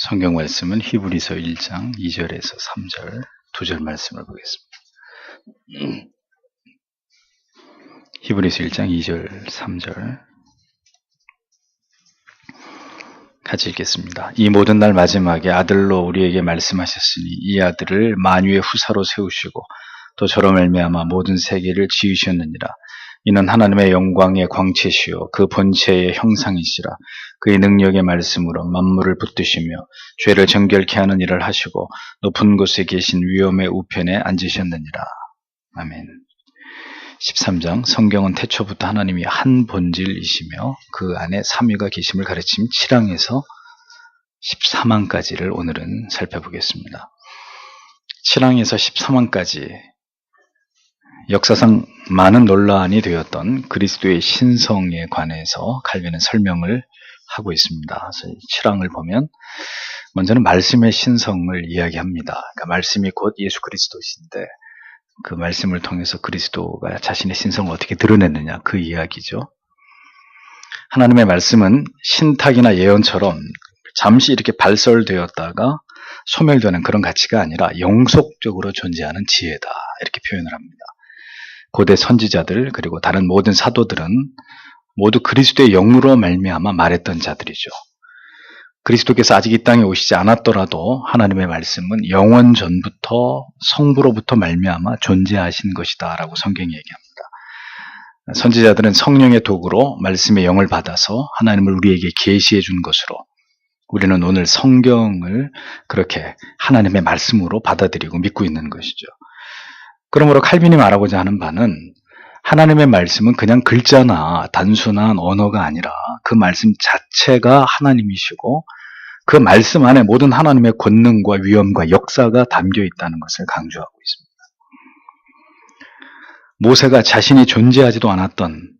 성경 말씀은 히브리서 1장 2절에서 3절 두 절 말씀을 보겠습니다. 히브리서 1장 2절 3절 같이 읽겠습니다. 이 모든 날 마지막에 아들로 우리에게 말씀하셨으니 이 아들을 만유의 후사로 세우시고 또 저로 말미암아 모든 세계를 지으셨느니라. 이는 하나님의 영광의 광채시요 그 본체의 형상이시라. 그의 능력의 말씀으로 만물을 붙드시며 죄를 정결케 하는 일을 하시고 높은 곳에 계신 위엄의 우편에 앉으셨느니라. 아멘. 13장 성경은 태초부터 하나님이 한 본질이시며 그 안에 삼위가 계심을 가르침 7항에서 13항까지를 오늘은 살펴보겠습니다. 7항에서 13항까지 역사상 많은 논란이 되었던 그리스도의 신성에 관해서 칼빈은 설명을 하고 있습니다. 7항을 보면 먼저는 말씀의 신성을 이야기합니다. 그러니까 말씀이 곧 예수 그리스도이신데 그 말씀을 통해서 그리스도가 자신의 신성을 어떻게 드러냈느냐 그 이야기죠. 하나님의 말씀은 신탁이나 예언처럼 잠시 이렇게 발설되었다가 소멸되는 그런 가치가 아니라 영속적으로 존재하는 지혜다 이렇게 표현을 합니다. 고대 선지자들 그리고 다른 모든 사도들은 모두 그리스도의 영으로 말미암아 말했던 자들이죠. 그리스도께서 아직 이 땅에 오시지 않았더라도 하나님의 말씀은 영원 전부터 성부로부터 말미암아 존재하신 것이다 라고 성경이 얘기합니다. 선지자들은 성령의 도구로 말씀의 영을 받아서 하나님을 우리에게 계시해 준 것으로 우리는 오늘 성경을 그렇게 하나님의 말씀으로 받아들이고 믿고 있는 것이죠. 그러므로 칼빈이 말하고자 하는 바는 하나님의 말씀은 그냥 글자나 단순한 언어가 아니라 그 말씀 자체가 하나님이시고 그 말씀 안에 모든 하나님의 권능과 위엄과 역사가 담겨 있다는 것을 강조하고 있습니다. 모세가 자신이 존재하지도 않았던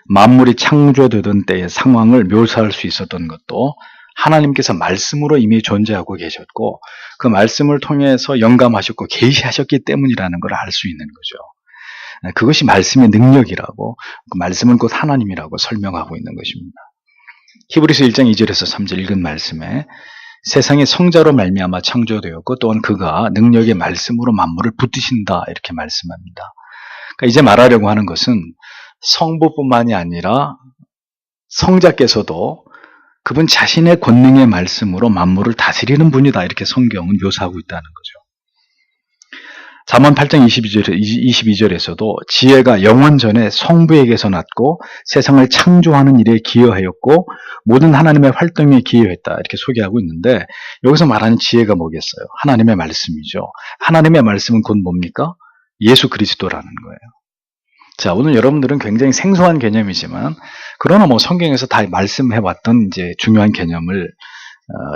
만물이 창조되던 때의 상황을 묘사할 수 있었던 것도 하나님께서 말씀으로 이미 존재하고 계셨고 그 말씀을 통해서 영감하셨고 계시하셨기 때문이라는 걸 알 수 있는 거죠. 그것이 말씀의 능력이라고 그 말씀은 곧 하나님이라고 설명하고 있는 것입니다. 히브리서 1장 2절에서 3절 읽은 말씀에 세상이 성자로 말미암아 창조되었고 또한 그가 능력의 말씀으로 만물을 붙드신다 이렇게 말씀합니다. 그러니까 이제 말하려고 하는 것은 성부뿐만이 아니라 성자께서도 그분 자신의 권능의 말씀으로 만물을 다스리는 분이다 이렇게 성경은 묘사하고 있다는 거죠. 잠언 8장 22절에서도 지혜가 영원 전에 성부에게서 났고 세상을 창조하는 일에 기여하였고 모든 하나님의 활동에 기여했다 이렇게 소개하고 있는데 여기서 말하는 지혜가 뭐겠어요? 하나님의 말씀이죠. 하나님의 말씀은 곧 뭡니까? 예수 그리스도라는 거예요. 자, 오늘 여러분들은 굉장히 생소한 개념이지만 그러나 성경에서 다 말씀해왔던 이제 중요한 개념을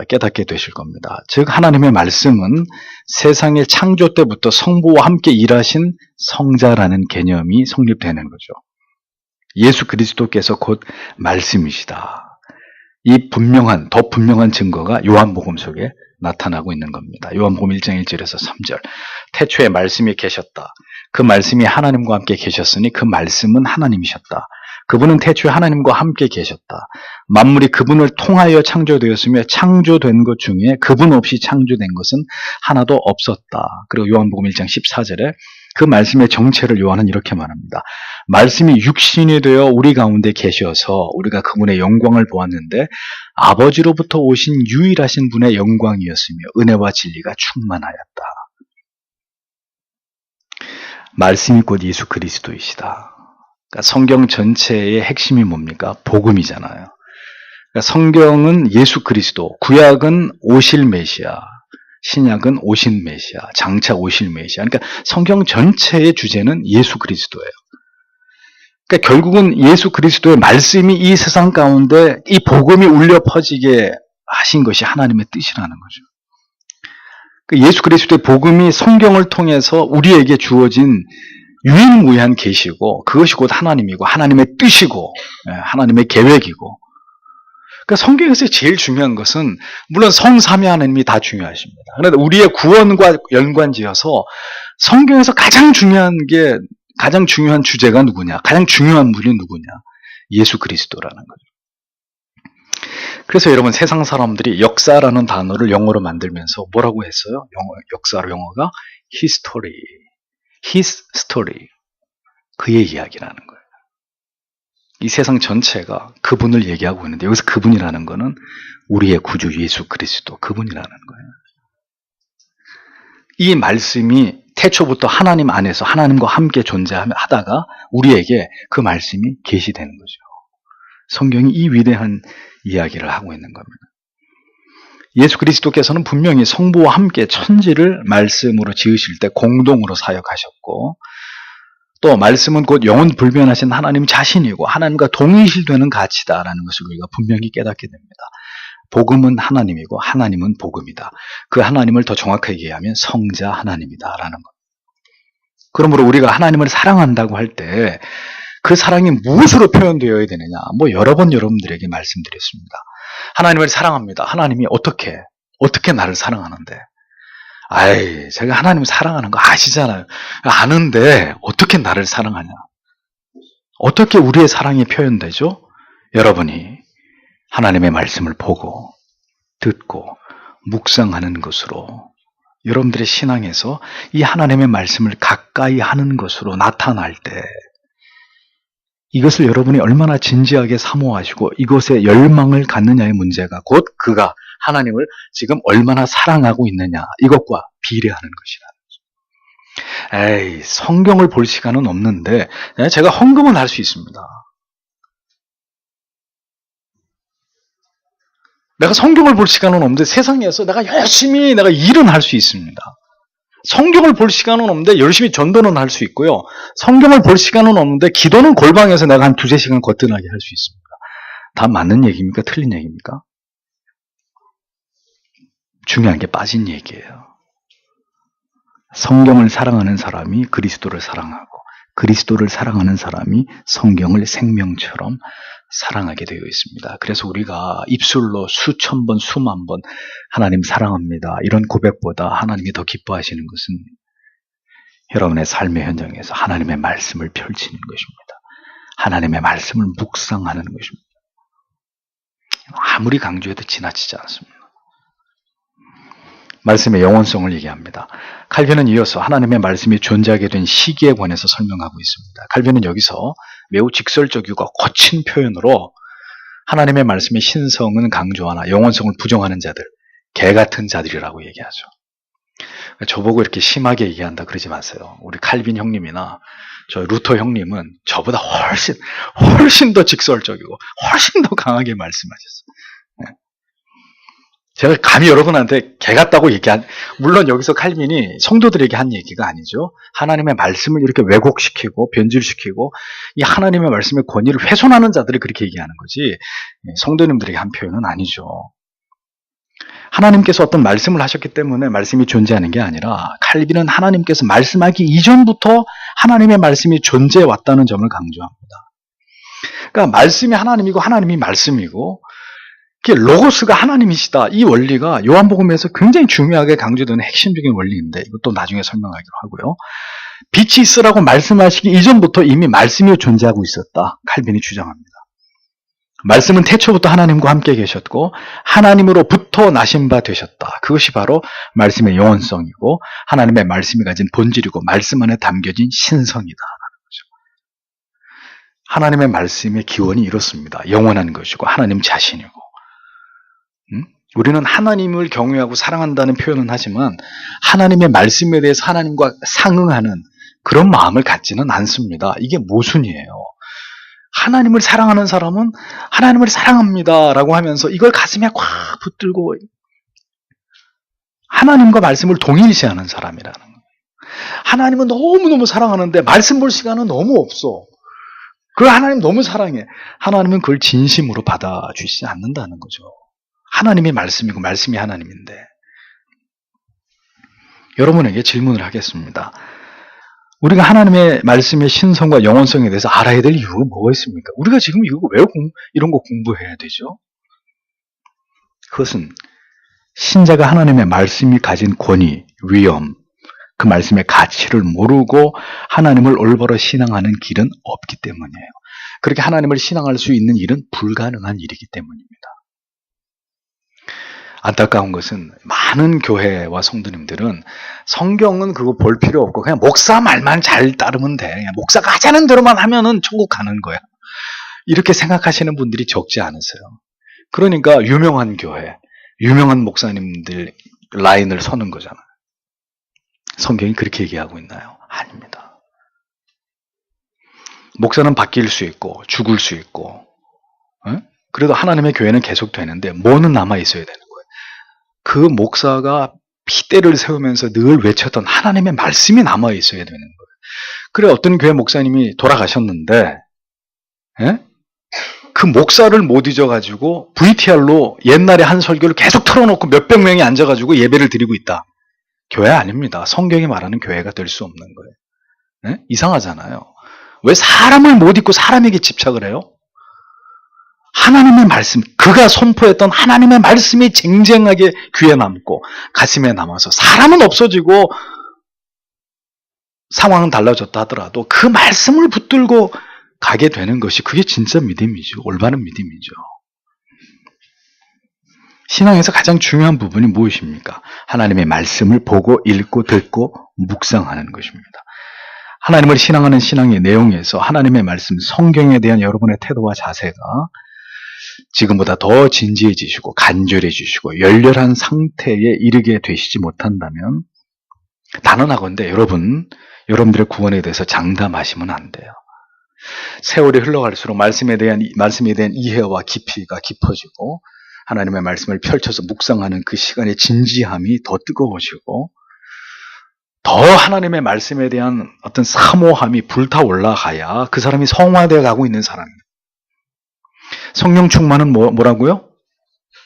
깨닫게 되실 겁니다. 즉 하나님의 말씀은 세상의 창조 때부터 성부와 함께 일하신 성자라는 개념이 성립되는 거죠. 예수 그리스도께서 곧 말씀이시다. 이 더 분명한 증거가 요한복음 속에 나타나고 있는 겁니다. 요한복음 1장 1절에서 3절 태초에 말씀이 계셨다. 그 말씀이 하나님과 함께 계셨으니 그 말씀은 하나님이셨다. 그분은 태초에 하나님과 함께 계셨다. 만물이 그분을 통하여 창조되었으며 창조된 것 중에 그분 없이 창조된 것은 하나도 없었다. 그리고 요한복음 1장 14절에 그 말씀의 정체를 요한은 이렇게 말합니다. 말씀이 육신이 되어 우리 가운데 계셔서 우리가 그분의 영광을 보았는데 아버지로부터 오신 유일하신 분의 영광이었으며 은혜와 진리가 충만하였다. 말씀이 곧 예수 그리스도이시다. 그러니까 성경 전체의 핵심이 뭡니까? 복음이잖아요. 그러니까 성경은 예수 그리스도, 구약은 오실 메시아, 신약은 오신 메시아, 장차 오실 메시아. 그러니까 성경 전체의 주제는 예수 그리스도예요. 그러니까 결국은 예수 그리스도의 말씀이 이 세상 가운데 이 복음이 울려 퍼지게 하신 것이 하나님의 뜻이라는 거죠. 예수 그리스도의 복음이 성경을 통해서 우리에게 주어진 유일무이한 계시고 그것이 곧 하나님이고 하나님의 뜻이고 하나님의 계획이고 그러니까 성경에서 제일 중요한 것은 물론 성삼위 하나님이 다 중요하십니다. 그런데 우리의 구원과 연관지어서 성경에서 가장 중요한 주제가 누구냐? 가장 중요한 분이 누구냐? 예수 그리스도라는 거죠. 그래서 여러분 세상 사람들이 역사라는 단어를 영어로 만들면서 뭐라고 했어요? 역사로 영어가 history, his story, 그의 이야기라는 거예요. 이 세상 전체가 그분을 얘기하고 있는데 여기서 그분이라는 거는 우리의 구주 예수 그리스도 그분이라는 거예요. 이 말씀이 태초부터 하나님 안에서 하나님과 함께 존재하다가 우리에게 그 말씀이 계시되는 거죠. 성경이 이 위대한 이야기를 하고 있는 겁니다. 예수 그리스도께서는 분명히 성부와 함께 천지를 말씀으로 지으실 때 공동으로 사역하셨고 또 말씀은 곧 영원 불변하신 하나님 자신이고 하나님과 동일시되는 가치다라는 것을 우리가 분명히 깨닫게 됩니다. 복음은 하나님이고 하나님은 복음이다. 그 하나님을 더 정확하게 얘기하면 성자 하나님이다라는 것. 그러므로 우리가 하나님을 사랑한다고 할 때 그 사랑이 무엇으로 표현되어야 되느냐? 여러 번 여러분들에게 말씀드렸습니다. 하나님을 사랑합니다. 하나님이 어떻게 나를 사랑하는데? 제가 하나님을 사랑하는 거 아시잖아요. 아는데 어떻게 나를 사랑하냐? 어떻게 우리의 사랑이 표현되죠? 여러분이 하나님의 말씀을 보고 듣고 묵상하는 것으로 여러분들의 신앙에서 이 하나님의 말씀을 가까이 하는 것으로 나타날 때 이것을 여러분이 얼마나 진지하게 사모하시고 이것에 열망을 갖느냐의 문제가 곧 그가 하나님을 지금 얼마나 사랑하고 있느냐 이것과 비례하는 것이라는 거죠. 성경을 볼 시간은 없는데 제가 헌금은 할 수 있습니다. 내가 성경을 볼 시간은 없는데 세상에서 내가 열심히 일은 할 수 있습니다. 성경을 볼 시간은 없는데 열심히 전도는 할 수 있고요. 성경을 볼 시간은 없는데 기도는 골방에서 내가 한 2-3시간 거뜬하게 할 수 있습니다. 다 맞는 얘기입니까? 틀린 얘기입니까? 중요한 게 빠진 얘기예요. 성경을 사랑하는 사람이 그리스도를 사랑하고 그리스도를 사랑하는 사람이 성경을 생명처럼 사랑하게 되어 있습니다. 그래서 우리가 입술로 수천 번, 수만 번 하나님 사랑합니다. 이런 고백보다 하나님이 더 기뻐하시는 것은 여러분의 삶의 현장에서 하나님의 말씀을 펼치는 것입니다. 하나님의 말씀을 묵상하는 것입니다. 아무리 강조해도 지나치지 않습니다. 말씀의 영원성을 얘기합니다. 칼빈은 이어서 하나님의 말씀이 존재하게 된 시기에 관해서 설명하고 있습니다. 칼빈은 여기서 매우 직설적이고 거친 표현으로 하나님의 말씀의 신성은 강조하나 영원성을 부정하는 자들, 개 같은 자들이라고 얘기하죠. 저보고 이렇게 심하게 얘기한다 그러지 마세요. 우리 칼빈 형님이나 저 루터 형님은 저보다 훨씬 더 직설적이고 훨씬 더 강하게 말씀하셨어요. 제가 감히 여러분한테 개 같다고 물론 여기서 칼빈이 성도들에게 한 얘기가 아니죠. 하나님의 말씀을 이렇게 왜곡시키고 변질시키고 이 하나님의 말씀의 권위를 훼손하는 자들이 그렇게 얘기하는 거지 성도님들에게 한 표현은 아니죠. 하나님께서 어떤 말씀을 하셨기 때문에 말씀이 존재하는 게 아니라 칼빈은 하나님께서 말씀하기 이전부터 하나님의 말씀이 존재해 왔다는 점을 강조합니다. 그러니까 말씀이 하나님이고 하나님이 말씀이고 로고스가 하나님이시다. 이 원리가 요한복음에서 굉장히 중요하게 강조되는 핵심적인 원리인데 이것도 나중에 설명하기로 하고요. 빛이 있으라고 말씀하시기 이전부터 이미 말씀이 존재하고 있었다. 칼빈이 주장합니다. 말씀은 태초부터 하나님과 함께 계셨고 하나님으로부터 나신 바 되셨다. 그것이 바로 말씀의 영원성이고 하나님의 말씀이 가진 본질이고 말씀 안에 담겨진 신성이다. 하나님의 말씀의 기원이 이렇습니다. 영원한 것이고 하나님 자신이고 우리는 하나님을 경외하고 사랑한다는 표현은 하지만 하나님의 말씀에 대해서 하나님과 상응하는 그런 마음을 갖지는 않습니다. 이게 모순이에요. 하나님을 사랑하는 사람은 하나님을 사랑합니다 라고 하면서 이걸 가슴에 꽉 붙들고 하나님과 말씀을 동일시하는 사람이라는 거예요. 하나님은 너무너무 사랑하는데 말씀 볼 시간은 너무 없어. 그 하나님 너무 사랑해. 하나님은 그걸 진심으로 받아주시지 않는다는 거죠. 하나님이 말씀이고 말씀이 하나님인데 여러분에게 질문을 하겠습니다. 우리가 하나님의 말씀의 신성과 영원성에 대해서 알아야 될 이유가 뭐가 있습니까? 우리가 지금 왜 이런 거 공부해야 되죠? 그것은 신자가 하나님의 말씀이 가진 권위, 위엄, 그 말씀의 가치를 모르고 하나님을 올바로 신앙하는 길은 없기 때문이에요. 그렇게 하나님을 신앙할 수 있는 일은 불가능한 일이기 때문입니다. 안타까운 것은 많은 교회와 성도님들은 성경은 그거 볼 필요 없고 그냥 목사 말만 잘 따르면 돼. 그냥 목사가 하자는 대로만 하면은 천국 가는 거야. 이렇게 생각하시는 분들이 적지 않으세요. 그러니까 유명한 교회, 유명한 목사님들 라인을 서는 거잖아요. 성경이 그렇게 얘기하고 있나요? 아닙니다. 목사는 바뀔 수 있고 죽을 수 있고 그래도 하나님의 교회는 계속 되는데 뭐는 남아 있어야 되는 거예요. 그 목사가 핏대를 세우면서 늘 외쳤던 하나님의 말씀이 남아 있어야 되는 거예요. 그래 어떤 교회 목사님이 돌아가셨는데 그 목사를 못 잊어가지고 VTR로 옛날에 한 설교를 계속 틀어놓고 몇백 명이 앉아가지고 예배를 드리고 있다. 교회 아닙니다. 성경이 말하는 교회가 될 수 없는 거예요. 이상하잖아요. 왜 사람을 못 잊고 사람에게 집착을 해요? 하나님의 말씀, 그가 선포했던 하나님의 말씀이 쟁쟁하게 귀에 남고 가슴에 남아서 사람은 없어지고 상황은 달라졌다 하더라도 그 말씀을 붙들고 가게 되는 것이 그게 진짜 믿음이죠. 올바른 믿음이죠. 신앙에서 가장 중요한 부분이 무엇입니까? 하나님의 말씀을 보고 읽고 듣고 묵상하는 것입니다. 하나님을 신앙하는 신앙의 내용에서 하나님의 말씀, 성경에 대한 여러분의 태도와 자세가 지금보다 더 진지해지시고 간절해지시고 열렬한 상태에 이르게 되시지 못한다면 단언하건대 여러분들의 구원에 대해서 장담하시면 안 돼요. 세월이 흘러갈수록 말씀에 대한 이해와 깊이가 깊어지고 하나님의 말씀을 펼쳐서 묵상하는 그 시간의 진지함이 더 뜨거워지고 더 하나님의 말씀에 대한 어떤 사모함이 불타 올라가야 그 사람이 성화되어 가고 있는 사람입니다. 성령 충만은 뭐라고요?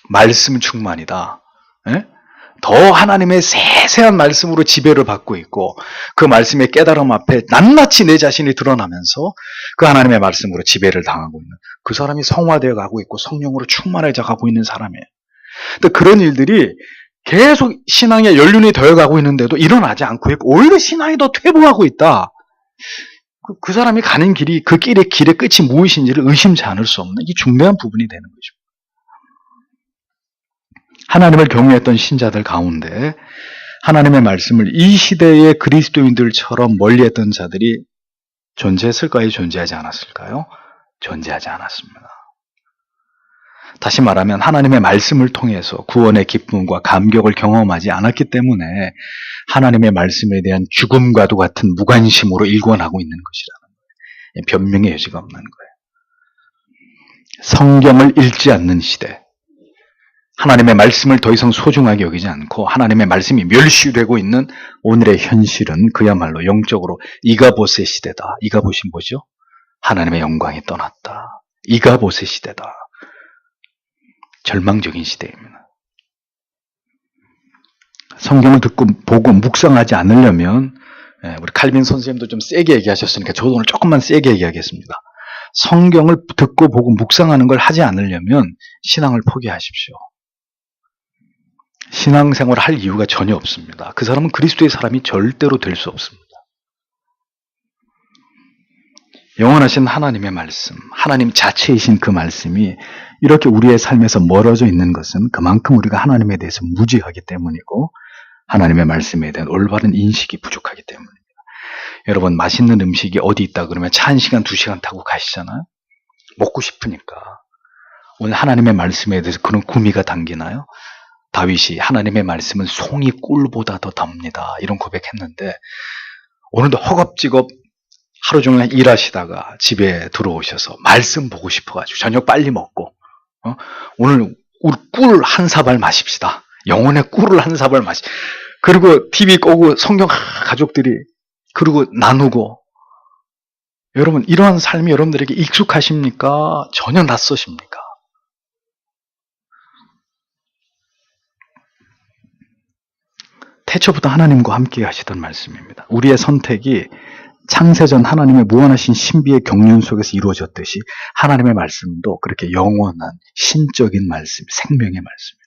말씀 충만이다. 더 하나님의 세세한 말씀으로 지배를 받고 있고 그 말씀의 깨달음 앞에 낱낱이 내 자신이 드러나면서 그 하나님의 말씀으로 지배를 당하고 있는 그 사람이 성화되어 가고 있고 성령으로 충만해져 가고 있는 사람이에요. 근데 그런 일들이 계속 신앙의 연륜이 되어가고 있는데도 일어나지 않고 있고 오히려 신앙이 더 퇴보하고 있다. 그 사람이 가는 길이 그 길의 끝이 무엇인지를 의심치 않을 수 없는 이 중대한 부분이 되는 거죠. 하나님을 경외했던 신자들 가운데 하나님의 말씀을 이 시대의 그리스도인들처럼 멀리했던 자들이 존재했을까요? 존재하지 않았을까요? 존재하지 않았습니다. 다시 말하면 하나님의 말씀을 통해서 구원의 기쁨과 감격을 경험하지 않았기 때문에 하나님의 말씀에 대한 죽음과도 같은 무관심으로 일관하고 있는 것이라는 거예요. 변명의 여지가 없는 거예요. 성경을 읽지 않는 시대, 하나님의 말씀을 더 이상 소중하게 여기지 않고 하나님의 말씀이 멸시되고 있는 오늘의 현실은 그야말로 영적으로 이가봇의 시대다. 이가봇이 뭐죠? 하나님의 영광이 떠났다. 이가봇의 시대다. 절망적인 시대입니다. 성경을 듣고 보고 묵상하지 않으려면 우리 칼빈 선생님도 좀 세게 얘기하셨으니까 저도 오늘 조금만 세게 얘기하겠습니다. 성경을 듣고 보고 묵상하는 걸 하지 않으려면 신앙을 포기하십시오. 신앙생활을 할 이유가 전혀 없습니다. 그 사람은 그리스도의 사람이 절대로 될 수 없습니다. 영원하신 하나님의 말씀, 하나님 자체이신 그 말씀이 이렇게 우리의 삶에서 멀어져 있는 것은 그만큼 우리가 하나님에 대해서 무지하기 때문이고 하나님의 말씀에 대한 올바른 인식이 부족하기 때문입니다. 여러분 맛있는 음식이 어디 있다 그러면 차 1시간, 2시간 타고 가시잖아요. 먹고 싶으니까. 오늘 하나님의 말씀에 대해서 그런 구미가 당기나요? 다윗이 하나님의 말씀은 송이 꿀보다 더 답니다. 이런 고백했는데 오늘도 허겁지겁 하루 종일 일하시다가 집에 들어오셔서 말씀 보고 싶어가지고 저녁 빨리 먹고 오늘 꿀 한 사발 마십시다. 영혼의 꿀을 한 사발 그리고 TV 끄고 성경 가족들이 그리고 나누고 여러분 이러한 삶이 여러분들에게 익숙하십니까? 전혀 낯서십니까? 태초부터 하나님과 함께 하시던 말씀입니다. 우리의 선택이 창세전 하나님의 무한하신 신비의 경륜 속에서 이루어졌듯이 하나님의 말씀도 그렇게 영원한 신적인 말씀, 생명의 말씀입니다.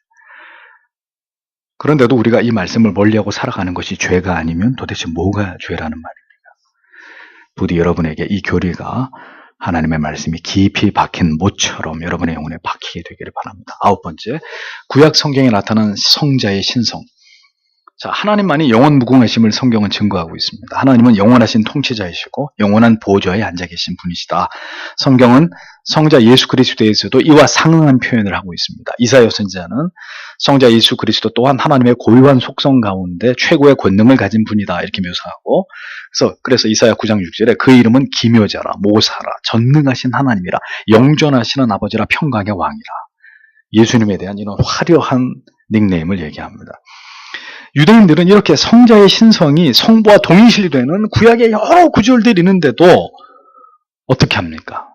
그런데도 우리가 이 말씀을 멀리하고 살아가는 것이 죄가 아니면 도대체 뭐가 죄라는 말입니까? 부디 여러분에게 이 교리가 하나님의 말씀이 깊이 박힌 못처럼 여러분의 영혼에 박히게 되기를 바랍니다. 9번째, 구약 성경에 나타난 성자의 신성. 자, 하나님만이 영원 무궁하심을 성경은 증거하고 있습니다. 하나님은 영원하신 통치자이시고 영원한 보좌에 앉아 계신 분이시다. 성경은 성자 예수 그리스도에서도 이와 상응한 표현을 하고 있습니다. 이사야 선지자는 성자 예수 그리스도 또한 하나님의 고유한 속성 가운데 최고의 권능을 가진 분이다 이렇게 묘사하고, 그래서 이사야 9장 6절에 그 이름은 기묘자라, 모사라, 전능하신 하나님이라, 영존하시는 아버지라, 평강의 왕이라. 예수님에 대한 이런 화려한 닉네임을 얘기합니다. 유대인들은 이렇게 성자의 신성이 성부와 동일시되는 구약의 여러 구절들이 있는데도 어떻게 합니까?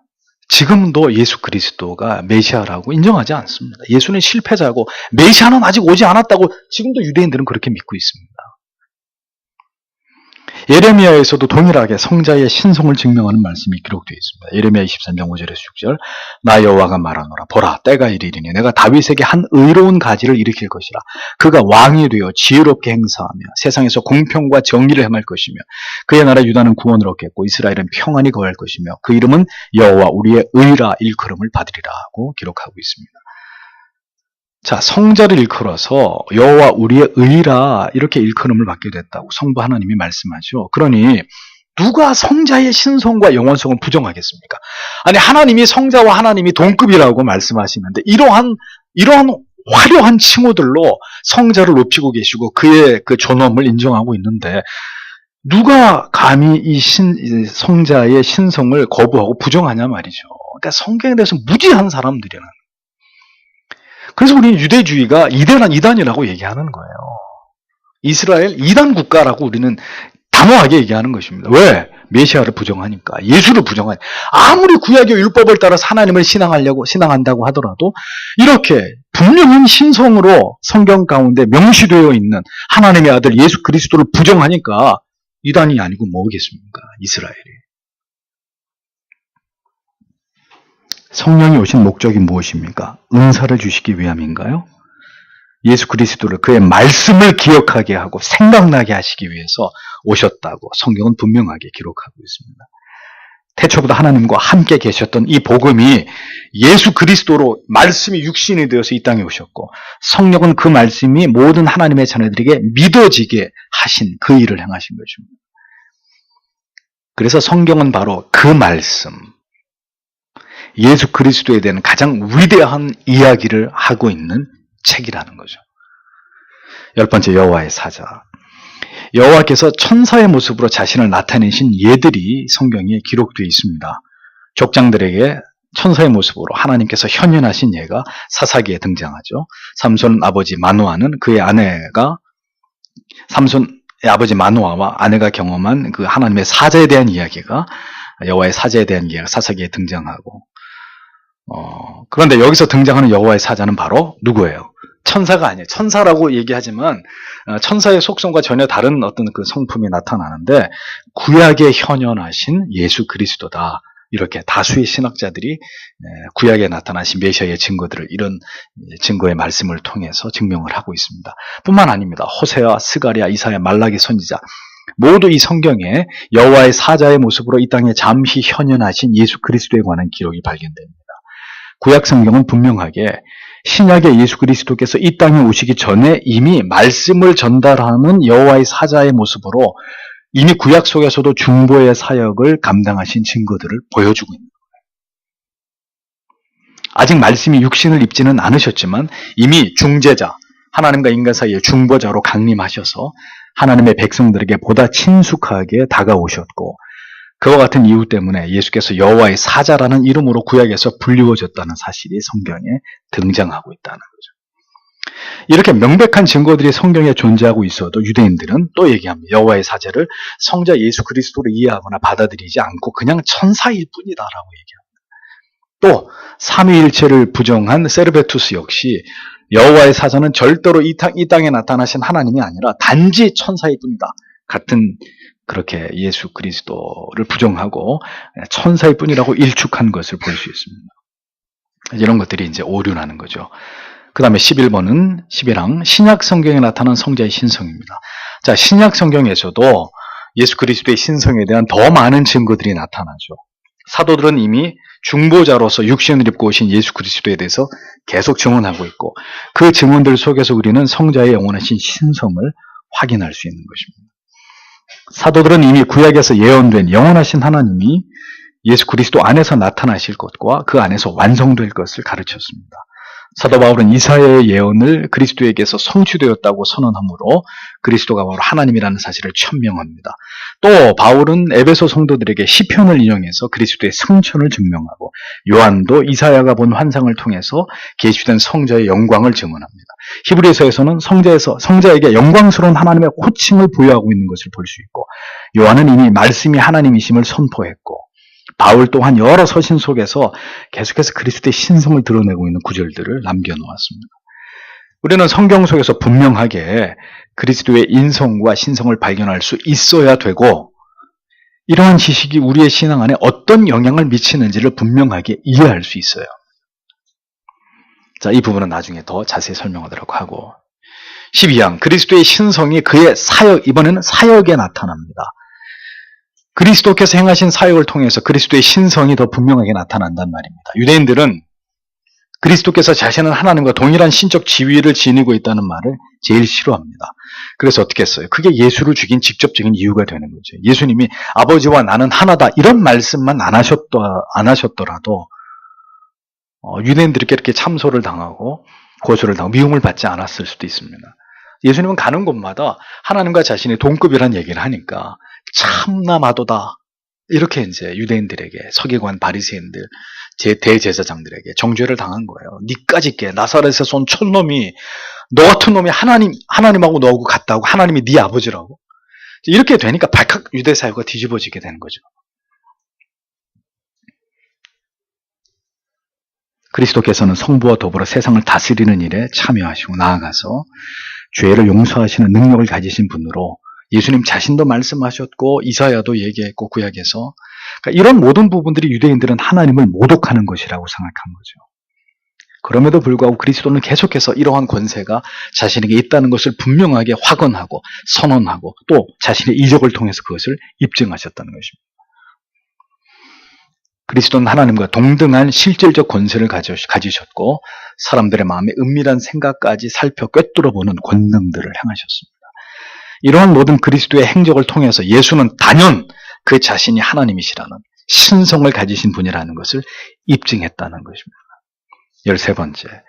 지금도 예수 그리스도가 메시아라고 인정하지 않습니다. 예수는 실패자고 메시아는 아직 오지 않았다고 지금도 유대인들은 그렇게 믿고 있습니다. 예레미야에서도 동일하게 성자의 신성을 증명하는 말씀이 기록되어 있습니다. 예레미야 23장 5절에서 6절, 나 여호와가 말하노라. 보라, 때가 이르리니 내가 다윗에게 한 의로운 가지를 일으킬 것이라. 그가 왕이 되어 지혜롭게 행사하며 세상에서 공평과 정의를 행할 것이며 그의 나라 유다는 구원을 얻겠고 이스라엘은 평안히 거할 것이며 그 이름은 여호와 우리의 의라 일컬음을 받으리라 하고 기록하고 있습니다. 자, 성자를 일컬어서 여호와 우리의 의라 이렇게 일컬음을 받게 됐다고 성부 하나님이 말씀하죠. 그러니 누가 성자의 신성과 영원성을 부정하겠습니까? 아니, 하나님이 성자와 하나님이 동급이라고 말씀하시는데 이러한 화려한 칭호들로 성자를 높이고 계시고 그의 그 존엄을 인정하고 있는데 누가 감히 이 성자의 신성을 거부하고 부정하냐 말이죠. 그러니까 성경에 대해서 무지한 사람들이라는. 그래서 우리는 유대주의가 이단이라고 얘기하는 거예요. 이스라엘 이단 국가라고 우리는 단호하게 얘기하는 것입니다. 왜? 메시아를 부정하니까, 예수를 부정하니까. 아무리 구약의 율법을 따라서 하나님을 신앙한다고 하더라도 이렇게 분명한 신성으로 성경 가운데 명시되어 있는 하나님의 아들 예수 그리스도를 부정하니까 이단이 아니고 뭐겠습니까? 이스라엘이. 성령이 오신 목적이 무엇입니까? 은사를 주시기 위함인가요? 예수 그리스도를 그의 말씀을 기억하게 하고 생각나게 하시기 위해서 오셨다고 성경은 분명하게 기록하고 있습니다. 태초부터 하나님과 함께 계셨던 이 복음이 예수 그리스도로 말씀이 육신이 되어서 이 땅에 오셨고 성령은 그 말씀이 모든 하나님의 자녀들에게 믿어지게 하신 그 일을 행하신 것입니다. 그래서 성경은 바로 그 말씀, 예수 그리스도에 대한 가장 위대한 이야기를 하고 있는 책이라는 거죠. 10번째, 여호와의 사자. 여호와께서 천사의 모습으로 자신을 나타내신 예들이 성경에 기록되어 있습니다. 족장들에게 천사의 모습으로 하나님께서 현현하신 예가 사사기에 등장하죠. 삼손 아버지 마노아는 그의 아내가 삼손의 아버지 마노아와 아내가 경험한 그 하나님의 사자에 대한 이야기가 여호와의 사자에 대한 이야기가 사사기에 등장하고 그런데 여기서 등장하는 여호와의 사자는 바로 누구예요? 천사가 아니에요. 천사라고 얘기하지만 천사의 속성과 전혀 다른 어떤 그 성품이 나타나는데 구약에 현현하신 예수 그리스도다. 이렇게 다수의 신학자들이 구약에 나타나신 메시아의 증거들을 이런 증거의 말씀을 통해서 증명을 하고 있습니다. 뿐만 아닙니다. 호세아, 스가랴, 이사야, 말라기 선지자 모두 이 성경에 여호와의 사자의 모습으로 이 땅에 잠시 현현하신 예수 그리스도에 관한 기록이 발견됩니다. 구약 성경은 분명하게 신약의 예수 그리스도께서 이 땅에 오시기 전에 이미 말씀을 전달하는 여호와의 사자의 모습으로 이미 구약 속에서도 중보의 사역을 감당하신 증거들을 보여주고 있는 거예요. 아직 말씀이 육신을 입지는 않으셨지만 이미 중재자, 하나님과 인간 사이의 중보자로 강림하셔서 하나님의 백성들에게 보다 친숙하게 다가오셨고 그와 같은 이유 때문에 예수께서 여호와의 사자라는 이름으로 구약에서 불리워졌다는 사실이 성경에 등장하고 있다는 거죠. 이렇게 명백한 증거들이 성경에 존재하고 있어도 유대인들은 또 얘기합니다. 여호와의 사자를 성자 예수 그리스도로 이해하거나 받아들이지 않고 그냥 천사일 뿐이다라고 얘기합니다. 또 삼위일체를 부정한 세르베투스 역시 여호와의 사자는 절대로 이 땅에 나타나신 하나님이 아니라 단지 천사일 뿐이다. 같은 그렇게 예수 그리스도를 부정하고 천사일 뿐이라고 일축한 것을 볼 수 있습니다. 이런 것들이 이제 오류나는 거죠. 그 다음에 11랑 신약 성경에 나타난 성자의 신성입니다. 자, 신약 성경에서도 예수 그리스도의 신성에 대한 더 많은 증거들이 나타나죠. 사도들은 이미 중보자로서 육신을 입고 오신 예수 그리스도에 대해서 계속 증언하고 있고 그 증언들 속에서 우리는 성자의 영원하신 신성을 확인할 수 있는 것입니다. 사도들은 이미 구약에서 예언된 영원하신 하나님이 예수 그리스도 안에서 나타나실 것과 그 안에서 완성될 것을 가르쳤습니다. 사도 바울은 이사야의 예언을 그리스도에게서 성취되었다고 선언하므로 그리스도가 바로 하나님이라는 사실을 천명합니다. 또 바울은 에베소 성도들에게 시편을 인용해서 그리스도의 승천을 증명하고 요한도 이사야가 본 환상을 통해서 계시된 성자의 영광을 증언합니다. 히브리서에서는 성자에게 영광스러운 하나님의 호칭을 부여하고 있는 것을 볼 수 있고 요한은 이미 말씀이 하나님이심을 선포했고 바울 또한 여러 서신 속에서 계속해서 그리스도의 신성을 드러내고 있는 구절들을 남겨놓았습니다. 우리는 성경 속에서 분명하게 그리스도의 인성과 신성을 발견할 수 있어야 되고 이러한 지식이 우리의 신앙 안에 어떤 영향을 미치는지를 분명하게 이해할 수 있어요. 자, 이 부분은 나중에 더 자세히 설명하도록 하고 12장 그리스도의 신성이 그의 사역, 이번에는 사역에 나타납니다. 그리스도께서 행하신 사역을 통해서 그리스도의 신성이 더 분명하게 나타난단 말입니다. 유대인들은 그리스도께서 자신은 하나님과 동일한 신적 지위를 지니고 있다는 말을 제일 싫어합니다. 그래서 어떻게 했어요? 그게 예수를 죽인 직접적인 이유가 되는 거죠. 예수님이 아버지와 나는 하나다 이런 말씀만 안 하셨더라도 유대인들에게 이렇게 참소를 당하고 고소를 당하고 미움을 받지 않았을 수도 있습니다. 예수님은 가는 곳마다 하나님과 자신의 동급이라는 얘기를 하니까 참나마도다 이렇게 이제 유대인들에게 서기관 바리새인들 대제사장들에게 정죄를 당한 거예요. 니까짓 게 나사렛에서 온 촌놈이 너 같은 놈이 하나님하고 너하고 같다고 하나님이 네 아버지라고 이렇게 되니까 발칵 유대 사회가 뒤집어지게 되는 거죠. 그리스도께서는 성부와 더불어 세상을 다스리는 일에 참여하시고 나아가서 죄를 용서하시는 능력을 가지신 분으로 예수님 자신도 말씀하셨고 이사야도 얘기했고 구약에서 그러니까 이런 모든 부분들이 유대인들은 하나님을 모독하는 것이라고 생각한 거죠. 그럼에도 불구하고 그리스도는 계속해서 이러한 권세가 자신에게 있다는 것을 분명하게 확언하고 선언하고 또 자신의 이적을 통해서 그것을 입증하셨다는 것입니다. 그리스도는 하나님과 동등한 실질적 권세를 가지셨고 사람들의 마음의 은밀한 생각까지 살펴 꿰뚫어보는 권능들을 행하셨습니다. 이러한 모든 그리스도의 행적을 통해서 예수는 단연 그 자신이 하나님이시라는 신성을 가지신 분이라는 것을 입증했다는 것입니다. 13번째.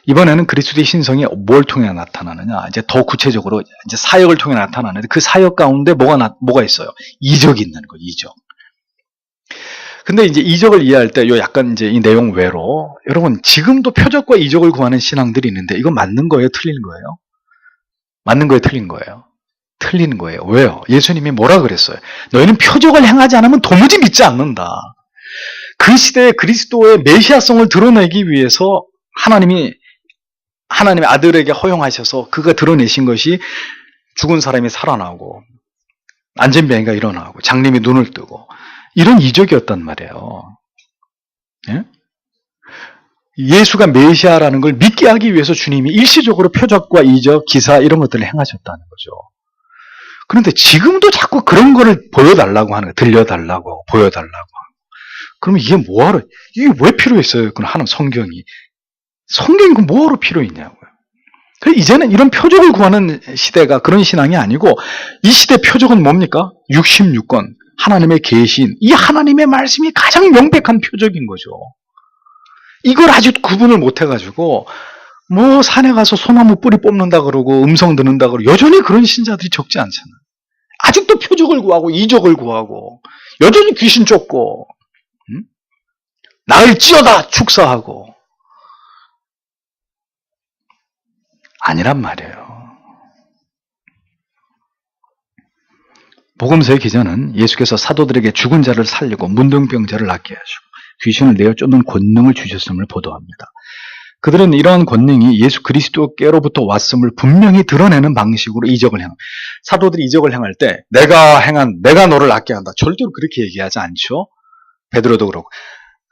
이번에는 그리스도의 신성이 뭘 통해 나타나느냐? 이제 더 구체적으로 이제 사역을 통해 나타나는데 그 사역 가운데 뭐가 있어요? 이적이 있는 거예요. 이적. 근데 이제 이적을 이해할 때 요 약간 이제 이 내용 외로 여러분 지금도 표적과 이적을 구하는 신앙들이 있는데 이거 맞는 거예요? 틀린 거예요? 맞는 거예요? 틀린 거예요? 틀린 거예요. 왜요? 예수님이 뭐라 그랬어요? 너희는 표적을 행하지 않으면 도무지 믿지 않는다. 그 시대에 그리스도의 메시아성을 드러내기 위해서 하나님의 아들에게 허용하셔서 그가 드러내신 것이 죽은 사람이 살아나고 안진뱅이가 일어나고 장님이 눈을 뜨고 이런 이적이었단 말이에요. 예? 예수가 메시아라는 걸 믿게 하기 위해서 주님이 일시적으로 표적과 이적, 기사 이런 것들을 행하셨다는 거죠. 그런데 지금도 자꾸 그런 거를 보여달라고 하는 거예요. 들려달라고, 보여달라고 하고. 그러면 이게 뭐하러, 이게 왜 필요했어요? 그럼 하는 성경이 그 뭐하러 필요 있냐고요. 그래서 이제는 이런 표적을 구하는 시대가 그런 신앙이 아니고 이 시대 표적은 뭡니까? 66권. 하나님의 계신 이 하나님의 말씀이 가장 명백한 표적인 거죠. 이걸 아주 구분을 못 해가지고 뭐 산에 가서 소나무 뿌리 뽑는다 그러고 음성 듣는다 그러고 여전히 그런 신자들이 적지 않잖아요. 아직도 표적을 구하고 이적을 구하고 여전히 귀신 쫓고 나를 찌어다 축사하고 아니란 말이에요. 복음서의 기자는 예수께서 사도들에게 죽은 자를 살리고 문둥병자를 낫게 하시고 귀신을 내어 쫓는 권능을 주셨음을 보도합니다. 그들은 이러한 권능이 예수 그리스도께로부터 왔음을 분명히 드러내는 방식으로 이적을 행합니다. 사도들이 이적을 행할 때 내가 너를 낫게 한다. 절대로 그렇게 얘기하지 않죠. 베드로도 그렇고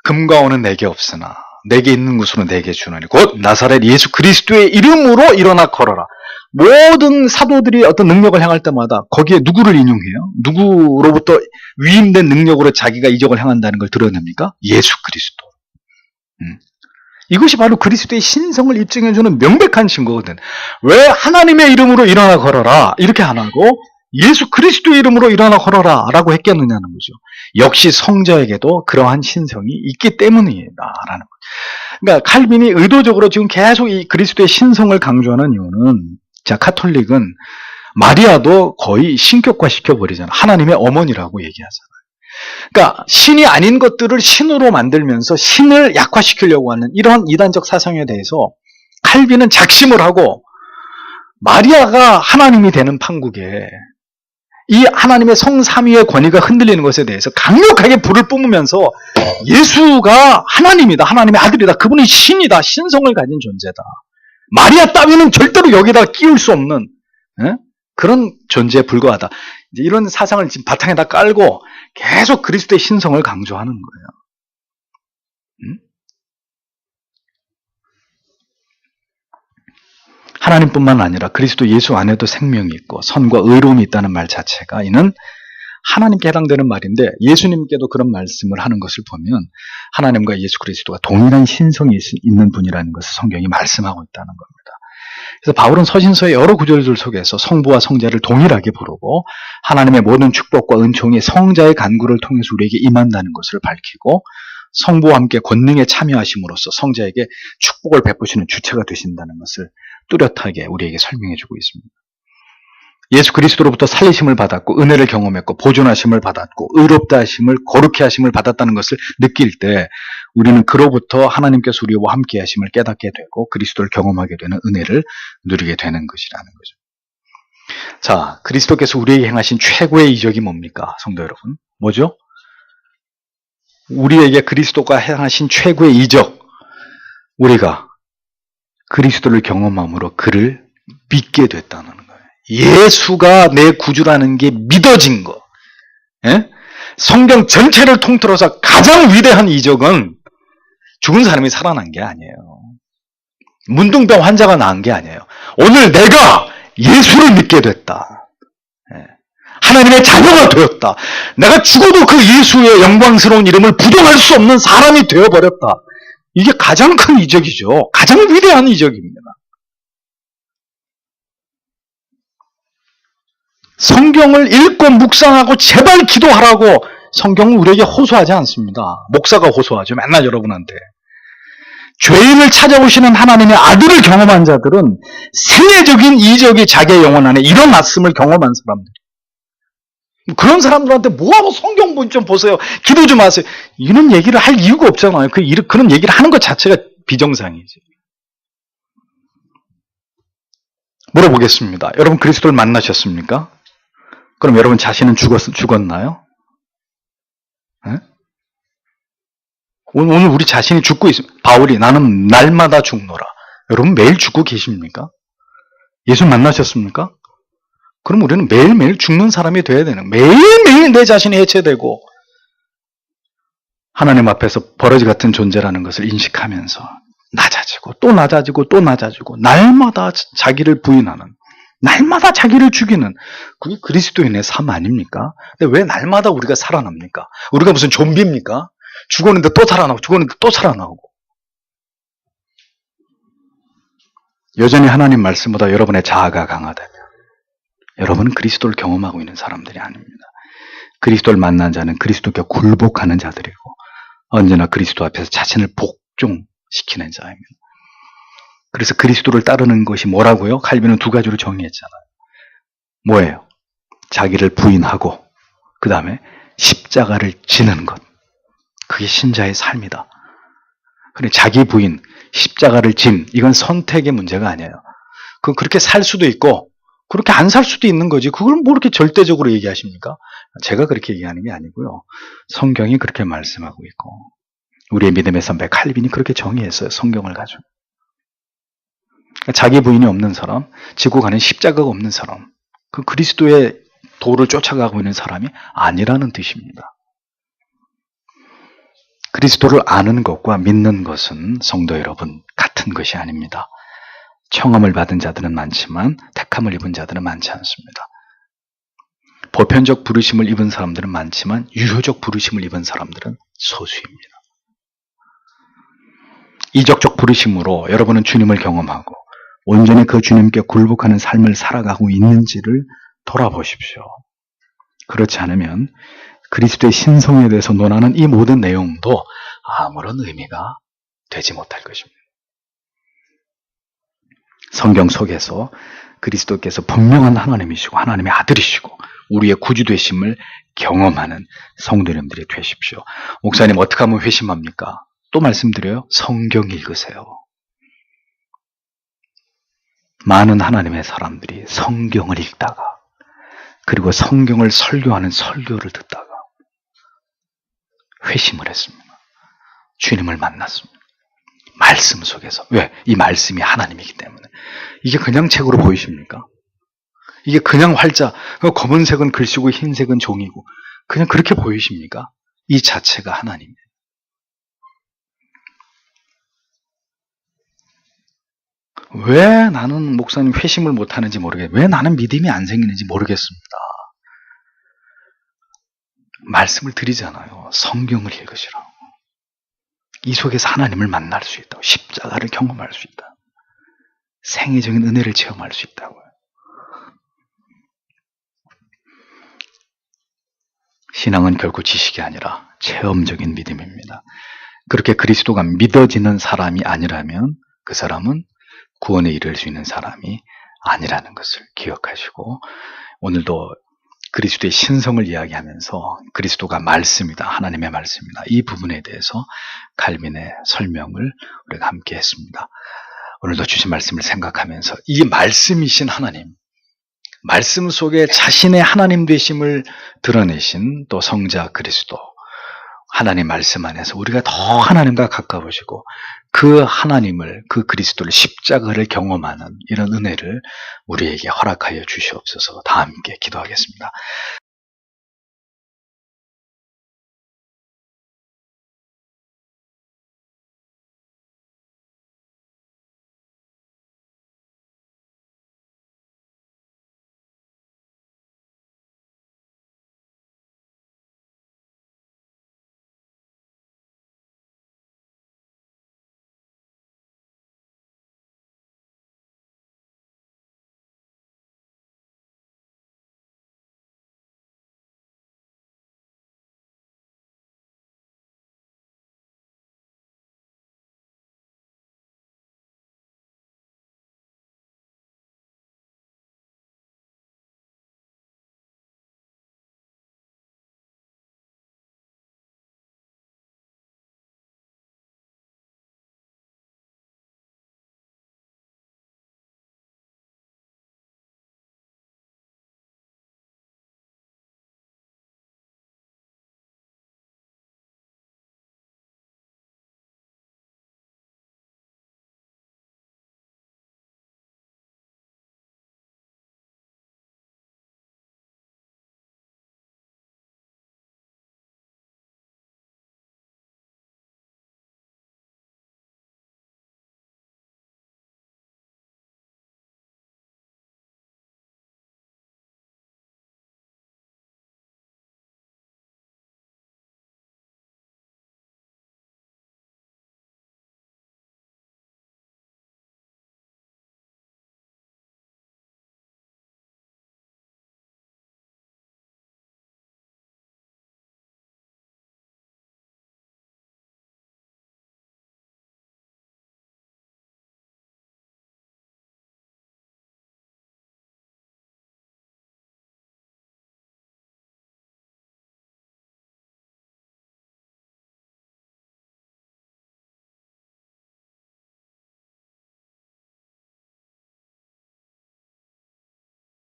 금과 은은 내게 없으나 내게 있는 것으로 내게 주노니 곧 나사렛 예수 그리스도의 이름으로 일어나 걸어라. 모든 사도들이 어떤 능력을 행할 때마다 거기에 누구를 인용해요? 누구로부터 위임된 능력으로 자기가 이적을 행한다는 걸 드러냅니까? 예수 그리스도. 이것이 바로 그리스도의 신성을 입증해주는 명백한 증거거든. 왜 하나님의 이름으로 일어나 걸어라 이렇게 안 하고 예수 그리스도의 이름으로 일어나 걸어라 라고 했겠느냐는 거죠. 역시 성자에게도 그러한 신성이 있기 때문이다라는 거죠. 그러니까 칼빈이 의도적으로 지금 계속 이 그리스도의 신성을 강조하는 이유는, 자, 카톨릭은 마리아도 거의 신격화 시켜버리잖아. 하나님의 어머니라고 얘기하잖아. 그러니까 신이 아닌 것들을 신으로 만들면서 신을 약화시키려고 하는 이러한 이단적 사상에 대해서 칼빈은 작심을 하고 마리아가 하나님이 되는 판국에 이 하나님의 성삼위의 권위가 흔들리는 것에 대해서 강력하게 불을 뿜으면서 예수가 하나님이다, 하나님의 아들이다, 그분이 신이다, 신성을 가진 존재다, 마리아 따위는 절대로 여기다 끼울 수 없는 그런 존재에 불과하다, 이제 이런 사상을 지금 바탕에다 깔고 계속 그리스도의 신성을 강조하는 거예요. 하나님뿐만 아니라 그리스도 예수 안에도 생명이 있고 선과 의로움이 있다는 말 자체가 이는 하나님께 해당되는 말인데, 예수님께도 그런 말씀을 하는 것을 보면 하나님과 예수 그리스도가 동일한 신성이 있는 분이라는 것을 성경이 말씀하고 있다는 겁니다. 그래서 바울은 서신서의 여러 구절들 속에서 성부와 성자를 동일하게 부르고 하나님의 모든 축복과 은총이 성자의 간구를 통해서 우리에게 임한다는 것을 밝히고 성부와 함께 권능에 참여하심으로써 성자에게 축복을 베푸시는 주체가 되신다는 것을 뚜렷하게 우리에게 설명해주고 있습니다. 예수 그리스도로부터 살리심을 받았고 은혜를 경험했고 보존하심을 받았고 의롭다 하심을, 거룩해 하심을 받았다는 것을 느낄 때 우리는 그로부터 하나님께서 우리와 함께 하심을 깨닫게 되고 그리스도를 경험하게 되는 은혜를 누리게 되는 것이라는 거죠. 자, 그리스도께서 우리에게 행하신 최고의 이적이 뭡니까? 성도 여러분, 뭐죠? 우리에게 그리스도가 행하신 최고의 이적, 우리가 그리스도를 경험함으로 그를 믿게 됐다는 거예요. 예수가 내 구주라는 게 믿어진 거. 예? 성경 전체를 통틀어서 가장 위대한 이적은 죽은 사람이 살아난 게 아니에요. 문둥병 환자가 나은 게 아니에요. 오늘 내가 예수를 믿게 됐다. 예. 하나님의 자녀가 되었다. 내가 죽어도 그 예수의 영광스러운 이름을 부정할 수 없는 사람이 되어버렸다. 이게 가장 큰 이적이죠. 가장 위대한 이적입니다. 성경을 읽고 묵상하고 제발 기도하라고 성경은 우리에게 호소하지 않습니다. 목사가 호소하죠. 맨날 여러분한테. 죄인을 찾아오시는 하나님의 아들을 경험한 자들은 세계적인 이적이 자기의 영혼 안에 일어났음을 경험한 사람들. 그런 사람들한테 뭐하고 성경 좀 보세요, 기도 좀 하세요, 이런 얘기를 할 이유가 없잖아요. 그런 얘기를 하는 것 자체가 비정상이지. 물어보겠습니다. 여러분 그리스도를 만나셨습니까? 그럼 여러분 자신은 죽었나요? 네? 오늘 우리 자신이 죽고 있습니다. 바울이 나는 날마다 죽노라. 여러분 매일 죽고 계십니까? 예수 만나셨습니까? 그럼 우리는 매일매일 죽는 사람이 돼야 되는, 매일매일 내 자신이 해체되고 하나님 앞에서 버러지 같은 존재라는 것을 인식하면서 낮아지고 또 낮아지고 또 낮아지고 날마다 자기를 부인하는, 날마다 자기를 죽이는, 그게 그리스도인의 삶 아닙니까? 근데 왜 날마다 우리가 살아납니까? 우리가 무슨 좀비입니까? 죽었는데 또 살아나고 죽었는데 또 살아나오고. 여전히 하나님 말씀보다 여러분의 자아가 강하다면 여러분은 그리스도를 경험하고 있는 사람들이 아닙니다. 그리스도를 만난 자는 그리스도께 굴복하는 자들이고 언제나 그리스도 앞에서 자신을 복종시키는 자입니다. 그래서 그리스도를 따르는 것이 뭐라고요? 칼빈은 두 가지로 정의했잖아요. 뭐예요? 자기를 부인하고 그 다음에 십자가를 지는 것. 그게 신자의 삶이다. 그런데 자기 부인, 십자가를 짐, 이건 선택의 문제가 아니에요. 그렇게 살 수도 있고 그렇게 안 살 수도 있는 거지. 그걸 뭐 이렇게 절대적으로 얘기하십니까? 제가 그렇게 얘기하는 게 아니고요. 성경이 그렇게 말씀하고 있고 우리의 믿음의 선배 칼빈이 그렇게 정의했어요. 성경을 가지고. 자기 부인이 없는 사람, 지고 가는 십자가가 없는 사람, 그 그리스도의 도를 쫓아가고 있는 사람이 아니라는 뜻입니다. 그리스도를 아는 것과 믿는 것은 성도 여러분 같은 것이 아닙니다. 청함을 받은 자들은 많지만 택함을 입은 자들은 많지 않습니다. 보편적 부르심을 입은 사람들은 많지만 유효적 부르심을 입은 사람들은 소수입니다. 이적적 부르심으로 여러분은 주님을 경험하고 온전히 그 주님께 굴복하는 삶을 살아가고 있는지를 돌아보십시오. 그렇지 않으면 그리스도의 신성에 대해서 논하는 이 모든 내용도 아무런 의미가 되지 못할 것입니다. 성경 속에서 그리스도께서 분명한 하나님이시고 하나님의 아들이시고 우리의 구주되심을 경험하는 성도 여러분들이 되십시오. 목사님 어떻게 하면 회심합니까? 또 말씀드려요. 성경 읽으세요. 많은 하나님의 사람들이 성경을 읽다가 그리고 성경을 설교하는 설교를 듣다가 회심을 했습니다. 주님을 만났습니다. 말씀 속에서. 왜? 이 말씀이 하나님이기 때문에. 이게 그냥 책으로 보이십니까? 이게 그냥 활자, 검은색은 글씨고 흰색은 종이고 그냥 그렇게 보이십니까? 이 자체가 하나님이에요. 왜 나는 목사님 회심을 못하는지 모르겠어요. 왜 나는 믿음이 안 생기는지 모르겠습니다. 말씀을 드리잖아요. 성경을 읽으시라고. 이 속에서 하나님을 만날 수 있다고. 십자가를 경험할 수 있다. 생애적인 은혜를 체험할 수 있다고요. 신앙은 결코 지식이 아니라 체험적인 믿음입니다. 그렇게 그리스도가 믿어지는 사람이 아니라면 그 사람은 구원에 이를 수 있는 사람이 아니라는 것을 기억하시고 오늘도 그리스도의 신성을 이야기하면서 그리스도가 말씀이다. 하나님의 말씀이다. 이 부분에 대해서 칼빈의 설명을 우리가 함께 했습니다. 오늘도 주신 말씀을 생각하면서 이 말씀이신 하나님, 말씀 속에 자신의 하나님 되심을 드러내신 또 성자 그리스도, 하나님 말씀 안에서 우리가 더 하나님과 가까워지고 그 하나님을, 그 그리스도를 십자가를 경험하는 이런 은혜를 우리에게 허락하여 주시옵소서. 다 함께 기도하겠습니다.